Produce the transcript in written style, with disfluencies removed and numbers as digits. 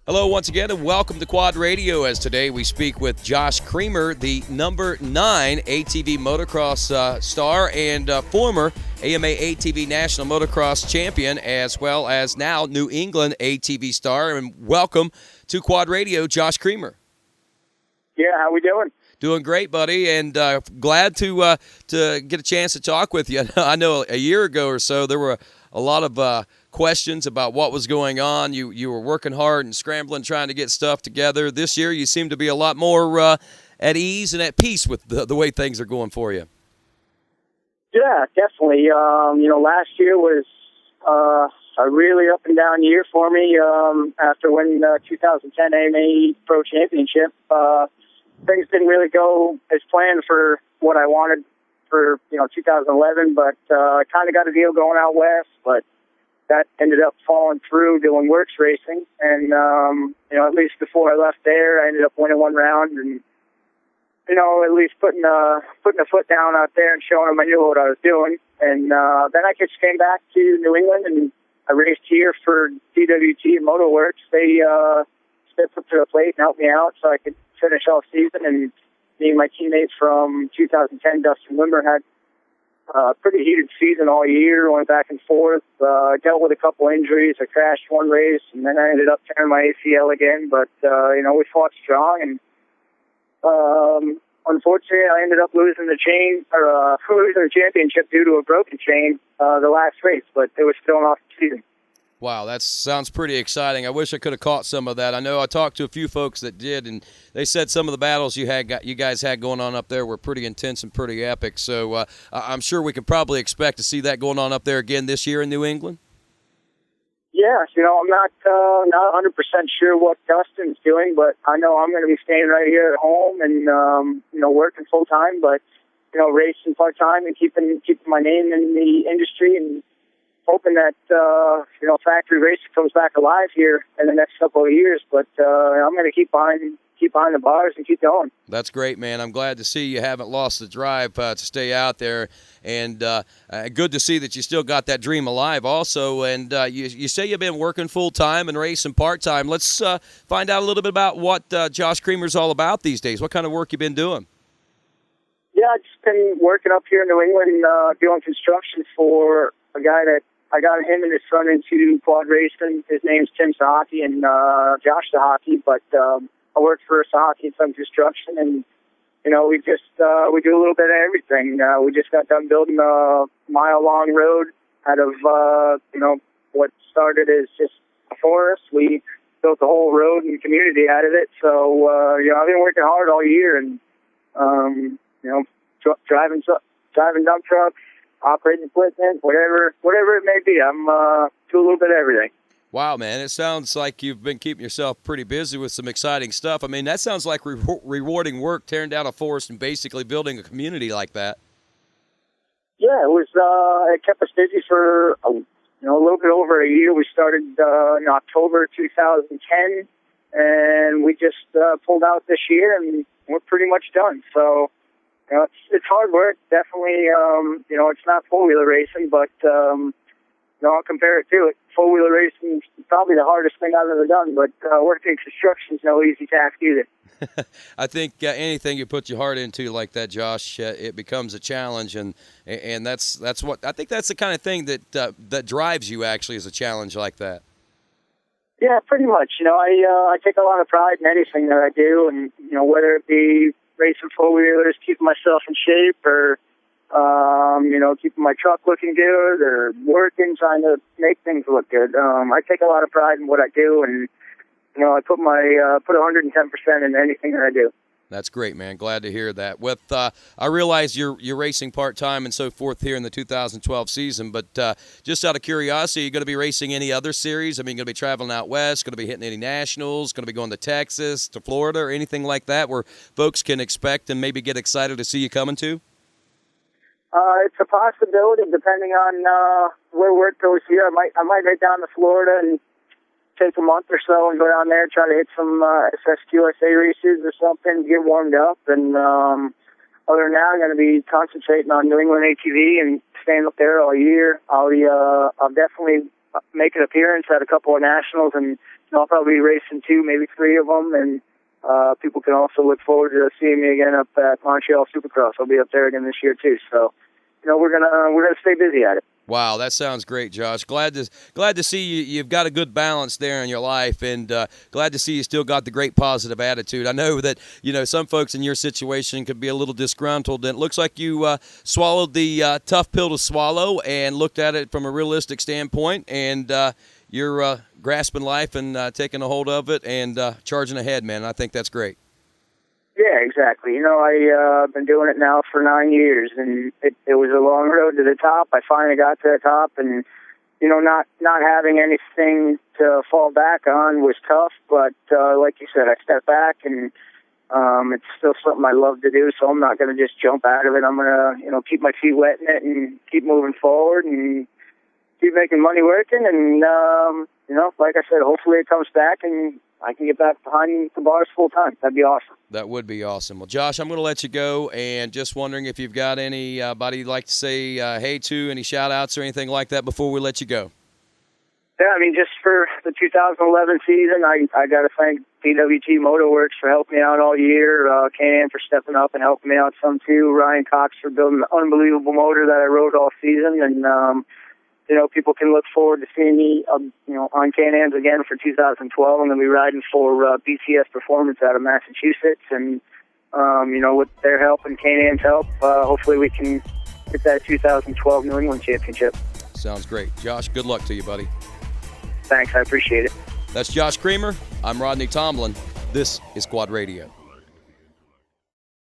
Hello once again, and welcome to Quad Radio. As today we speak with Josh Creamer, the number 9 ATV Motocross star and former AMA ATV National Motocross champion, as well as now New England ATV star. And welcome to Quad Radio, Josh Creamer. Yeah, how we doing? Doing great, buddy, and glad to get a chance to talk with you. I know a year ago or so there were a lot of questions about what was going on. You were working hard and scrambling, trying to get stuff together. This year you seem to be a lot more at ease and at peace with the way things are going for you. Yeah, definitely. Last year was a really up and down year for me. After winning the 2010 AMA Pro Championship, things didn't really go as planned for what I wanted for 2011, but I kind of got a deal going out west, but that ended up falling through doing works racing. And, at least before I left there, I ended up winning one round and, at least putting a foot down out there and showing them I knew what I was doing. And then I just came back to New England and I raced here for DWT and Motorworks. They stepped up to the plate and helped me out so I could finish off season. And me and my teammates from 2010, Dustin Wimmer, had a pretty heated season all year, went back and forth, dealt with a couple injuries. I crashed one race, and then I ended up tearing my ACL again. But, we fought strong, and unfortunately, I ended up losing the championship due to a broken chain the last race, but it was still an awesome season. Wow, that sounds pretty exciting. I wish I could have caught some of that. I know I talked to a few folks that did, and they said some of the battles you guys had going on up there were pretty intense and pretty epic. So I'm sure we can probably expect to see that going on up there again this year in New England. Yeah, I'm not 100% sure what Dustin's doing, but I know I'm going to be staying right here at home and working full time, but racing part time and keeping my name in the industry and hoping that, factory racing comes back alive here in the next couple of years. But I'm going to keep behind the bars and keep going. That's great, man. I'm glad to see you haven't lost the drive to stay out there. And good to see that you still got that dream alive also. And you say you've been working full-time and racing part-time. Let's find out a little bit about what Josh Creamer's all about these days. What kind of work you been doing? Yeah, I've just been working up here in New England, doing construction for a guy that I got him and his son into quad racing. His name's Tim Sahaki and Josh Sahaki, but I work for Sahaki and some construction, and we do a little bit of everything. We just got done building a mile-long road out of what started as just a forest. We built the whole road and community out of it. So I've been working hard all year, and driving dump trucks, operating equipment, whatever it may be. I'm do a little bit of everything. Wow, man, it sounds like you've been keeping yourself pretty busy with some exciting stuff. I mean, that sounds like rewarding work, tearing down a forest and basically building a community like that. Yeah, it was. It kept us busy for a little bit over a year. We started in October 2010, and we just pulled out this year, and we're pretty much done. So. It's hard work, definitely. It's not four-wheeler racing, but I'll compare it to it. Four-wheeler racing is probably the hardest thing I've ever done, but working construction is no easy task either. I think anything you put your heart into like that, Josh, it becomes a challenge, and that's what I think. That's the kind of thing that drives you actually, is a challenge like that. Yeah, pretty much. I take a lot of pride in anything that I do, and whether it be racing four-wheelers, keeping myself in shape, or, keeping my truck looking good, or working, trying to make things look good. I take a lot of pride in what I do, and, I put 110% in anything that I do. That's great, man. Glad to hear that. With I realize you're racing part-time and so forth here in the 2012 season, but just out of curiosity, are you going to be racing any other series? I mean, going to be traveling out west, going to be hitting any nationals, going to be going to Texas, to Florida, or anything like that where folks can expect and maybe get excited to see you coming to? It's a possibility depending on where work goes here. I might head down to Florida and take a month or so and go down there and try to hit some SSQSA races or something, get warmed up. And other than that, I'm going to be concentrating on New England ATV and staying up there all year. I'll definitely make an appearance at a couple of nationals, and I'll probably be racing 2, maybe 3 of them, and people can also look forward to seeing me again up at Montreal Supercross. I'll be up there again this year too. So, we're gonna stay busy at it. Wow, that sounds great, Josh. Glad to see you've got a good balance there in your life, and glad to see you still got the great positive attitude. I know that some folks in your situation could be a little disgruntled, and it looks like you swallowed the tough pill to swallow and looked at it from a realistic standpoint, and you're grasping life and taking a hold of it and charging ahead, man. I think that's great. Yeah, exactly. I've been doing it now for 9 years, and it was a long road to the top. I finally got to the top, and not having anything to fall back on was tough. But like you said, I stepped back, and it's still something I love to do. So I'm not going to just jump out of it. I'm going to keep my feet wet in it and keep moving forward and keep making money working. And like I said, hopefully it comes back and I can get back behind the bars full time. That'd be awesome. That would be awesome. Well, Josh, I'm going to let you go, and just wondering if you've got anybody you'd like to say hey to, any shout-outs or anything like that before we let you go. Yeah, just for the 2011 season, I got to thank PWT Motorworks for helping me out all year, Can for stepping up and helping me out some too, Ryan Cox for building an unbelievable motor that I rode all season, and people can look forward to seeing me, on Can-Ams again for 2012. I'm going to be riding for BCS Performance out of Massachusetts, and with their help and Can-Am's help, hopefully we can get that 2012 New England Championship. Sounds great. Josh, good luck to you, buddy. Thanks, I appreciate it. That's Josh Creamer. I'm Rodney Tomlin. This is Quad Radio.